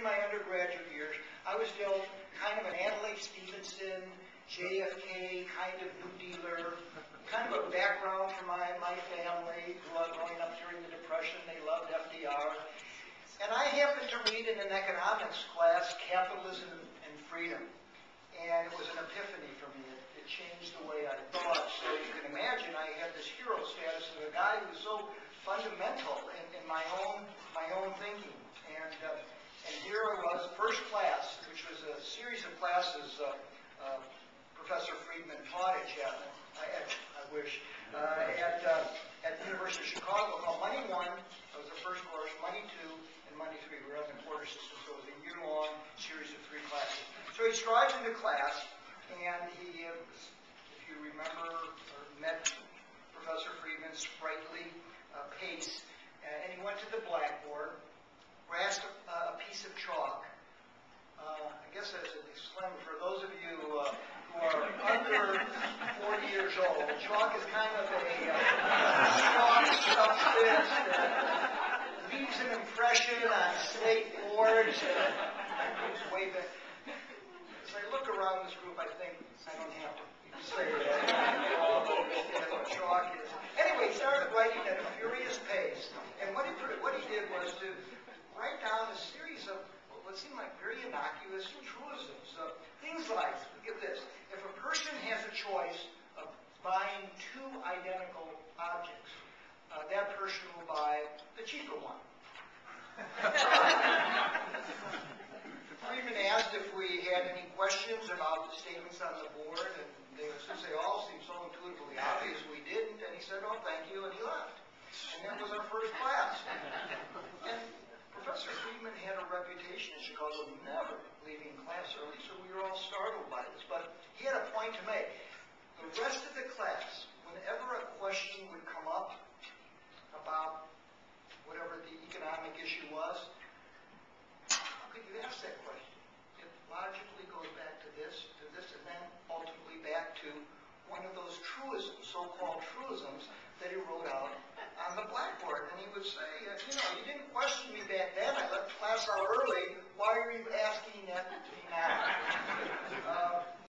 during my undergraduate years, I was still kind of an Adlai Stevenson, JFK kind of New Dealer, kind of a background for my family, growing up during the Depression. They loved FDR. And I happened to read in an economics class, Capitalism and Freedom. And it was an epiphany for me. It changed the way I thought. So you can imagine I had this hero status of a guy who was so fundamental in my own thinking. And here I was, first class, which was a series of classes Professor Friedman taught at Chapman, I wish, at the University of Chicago, called Money 1, that was the first course, Money 2, and Money 3. We were on the quarter system, so it was a year-long series of 3 classes. So he strides into class, and he, if you remember or met Professor Friedman's sprightly pace, and he went to the blackboard, grasped a piece of chalk. I guess as a disclaimer, for those of you who are under 40 years old, chalk is kind of a strong substance that leaves an impression on slate boards. As I look around this group, I think I don't have to say that. They all understand what chalk is. Anyway, he started writing at a furious pace, and what he did was to write down a series of what seemed like very innocuous truisms. Things like, get this, if a person has a choice of buying 2 identical objects, that person will buy the cheaper one. Friedman asked if we had any questions about the statements on the board, and since they all seemed so intuitively obvious, we didn't, and he said, "Oh, thank you," and he left. And that was our first class. And Professor Friedman had a reputation in Chicago of never leaving class early, so we were all startled by this. But he had a point to make. The rest of the class, whenever a question would come up about whatever the economic issue was, how could you ask that question? It logically goes back to this, and then ultimately back to one of those truisms, so-called truisms, that he wrote out on the blackboard. And he would say, you didn't question me back then. I left class out early. Why are you